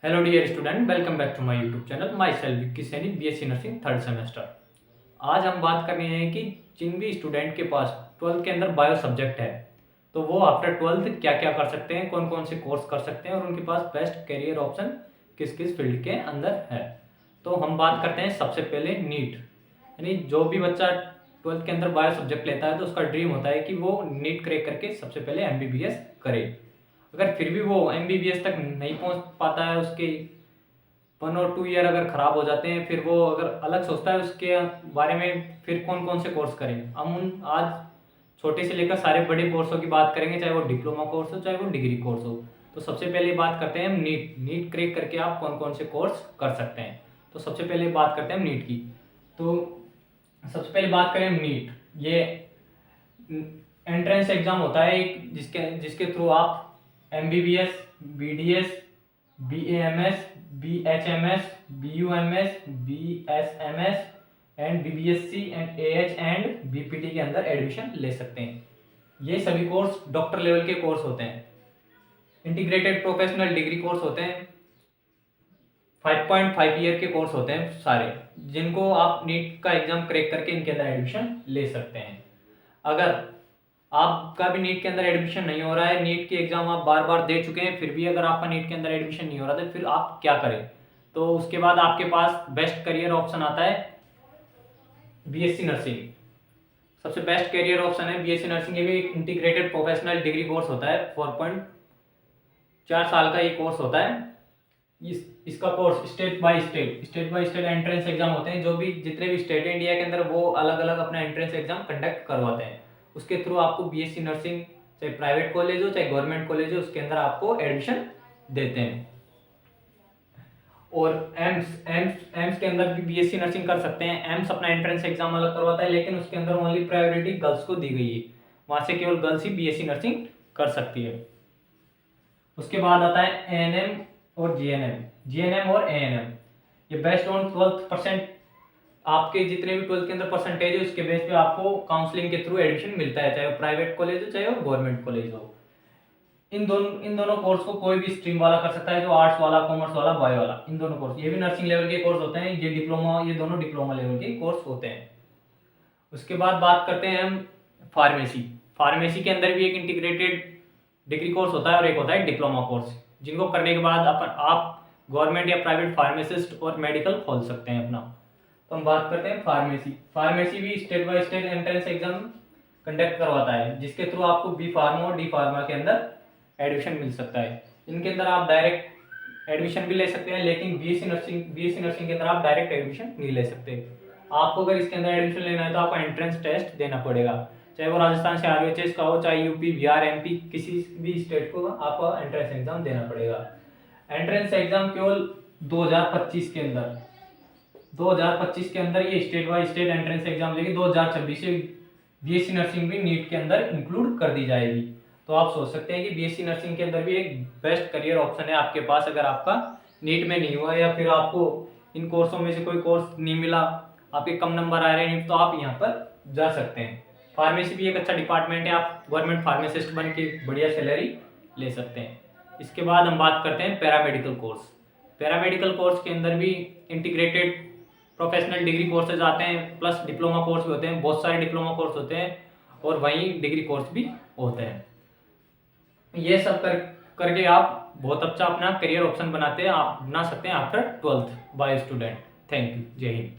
Hello dear student, welcome back to my YouTube channel. Myself Vicky Saini, BSc nursing third semester. आज हम बात करने हैं कि जिन भी स्टूडेंट के पास ट्वेल्थ के अंदर बायो सब्जेक्ट है तो वो आफ्टर ट्वेल्थ क्या क्या कर सकते हैं, कौन कौन से कोर्स कर सकते हैं और उनके पास बेस्ट करियर ऑप्शन किस किस फील्ड के अंदर है। तो हम बात करते हैं सबसे पहले नीट। यानी जो भी बच्चा ट्वेल्थ के अंदर बायो सब्जेक्ट लेता है तो उसका ड्रीम होता है कि वो नीट क्रैक करके सबसे पहले एमबीबीएस करे। अगर फिर भी वो एमबीबीएस तक नहीं पहुंच पाता है, उसके 1 और 2 ईयर अगर ख़राब हो जाते हैं, फिर वो अगर अलग सोचता है उसके बारे में फिर कौन कौन से कोर्स करें। हम आज छोटे से लेकर सारे बड़े कोर्सों की बात करेंगे, चाहे वो डिप्लोमा कोर्स हो चाहे वो डिग्री कोर्स हो। तो सबसे पहले बात करते हैं हम नीट क्रैक करके आप कौन कौन से कोर्स कर सकते हैं। तो सबसे पहले बात करते हैं हम नीट की। तो सबसे पहले बात करें हम नीट। ये एंट्रेंस एग्जाम होता है एक, जिसके थ्रू आप MBBS, BDS, BAMS, BHMS, BUMS, BSMS and BVSc and AH and BPT के अंदर एडमिशन ले सकते हैं। ये सभी कोर्स डॉक्टर लेवल के कोर्स होते हैं। इंटीग्रेटेड प्रोफेशनल डिग्री कोर्स होते हैं, 5.5 ईयर के कोर्स होते हैं सारे, जिनको आप नीट का एग्जाम क्रैक करके इनके अंदर एडमिशन ले सकते हैं। अगर आपका भी नीट के अंदर एडमिशन नहीं हो रहा है, नीट की एग्जाम आप बार बार दे चुके हैं, फिर भी अगर आपका नीट के अंदर एडमिशन नहीं हो रहा था, फिर आप क्या करें। तो उसके बाद आपके पास बेस्ट करियर ऑप्शन आता है बीएससी नर्सिंग। सबसे बेस्ट करियर ऑप्शन है बीएससी नर्सिंग। ये भी एक इंटीग्रेटेड प्रोफेशनल डिग्री कोर्स होता है, 4.4 साल का ये कोर्स होता है। इसका course state by state entrance exam होते हैं। जो भी जितने भी स्टेट है इंडिया के अंदर, वो अलग अलग अपना एंट्रेंस एग्जाम कंडक्ट करवाते हैं। उसके थ्रू आपको बीएससी नर्सिंग, चाहे प्राइवेट कॉलेज हो चाहे गवर्नमेंट कॉलेज हो, उसके अंदर आपको एडमिशन देते हैं। और एम्स के अंदर भी बीएससी नर्सिंग कर सकते हैं। एम्स अपना एंट्रेंस एग्जाम अलग करवाता है, लेकिन उसके अंदर ओनली प्रायोरिटी गर्ल्स को दी गई है। वहां से केवल गर्ल्स ही बीएससी नर्सिंग कर सकती है। उसके बाद आता है एएनएम और जीएनएम और एएनएम। ये बेस्ड ऑन 12%, आपके जितने भी 12th के अंदर परसेंटेज है उसके बेस पे आपको काउंसलिंग के थ्रू एडमिशन मिलता है, चाहे वो प्राइवेट कॉलेज हो चाहे वो गवर्नमेंट कॉलेज हो। इन दोनों कोर्स को कोई भी स्ट्रीम वाला कर सकता है, जो आर्ट्स वाला, कॉमर्स वाला, बायो वाला, इन दोनों कोर्स। ये भी नर्सिंग लेवल के कोर्स होते हैं। ये दोनों डिप्लोमा लेवल के कोर्स होते हैं। उसके बाद बात करते हैं हम फार्मेसी के अंदर भी एक इंटीग्रेटेड डिग्री कोर्स होता है और एक होता है डिप्लोमा कोर्स, जिनको करने के बाद आप गवर्नमेंट या प्राइवेट फार्मासिस्ट और मेडिकल खोल सकते हैं अपना। तो हम बात करते हैं फार्मेसी भी state by state entrance exam conduct करवाता है, जिसके थ्रू आपको बी फार्मा और डी फार्मा के अंदर एडमिशन मिल सकता है। इनके अंदर आप डायरेक्ट एडमिशन भी ले सकते हैं, लेकिन बीएससी नर्सिंग के अंदर आप डायरेक्ट एडमिशन नहीं ले सकते। आपको अगर इसके अंदर एडमिशन लेना है तो आपको एंट्रेंस टेस्ट देना पड़ेगा, चाहे वो राजस्थान से आरवीएचएस का हो, चाहे यूपी, बिहार, एमपी, किसी भी स्टेट को आपको एंट्रेंस एग्जाम देना पड़ेगा। एंट्रेंस एग्जाम केवल 2025 के अंदर ये state by state entrance exam लेगी। 2026 से बीएससी नर्सिंग भी नीट के अंदर इंक्लूड कर दी जाएगी। तो आप सोच सकते हैं कि बीएससी नर्सिंग के अंदर भी एक बेस्ट करियर ऑप्शन है आपके पास। अगर आपका नीट में नहीं हुआ या फिर आपको इन कोर्सों में से कोई कोर्स नहीं मिला, आपके कम नंबर आ रहे हैं, तो आप यहाँ पर जा सकते हैं। फार्मेसी भी एक अच्छा डिपार्टमेंट है, आप गवर्नमेंट फार्मासिस्ट बन के बढ़िया सैलरी ले सकते हैं। इसके बाद हम बात करते हैं पैरामेडिकल कोर्स के अंदर भी इंटीग्रेटेड प्रोफेशनल डिग्री कोर्सेज आते हैं, प्लस डिप्लोमा कोर्स भी होते हैं। बहुत सारे डिप्लोमा कोर्स होते हैं और वहीं डिग्री कोर्स भी होते हैं। ये सब करके आप बहुत अच्छा अपना करियर ऑप्शन बना सकते हैं after 12th bye student. Thank you. जय हिंद।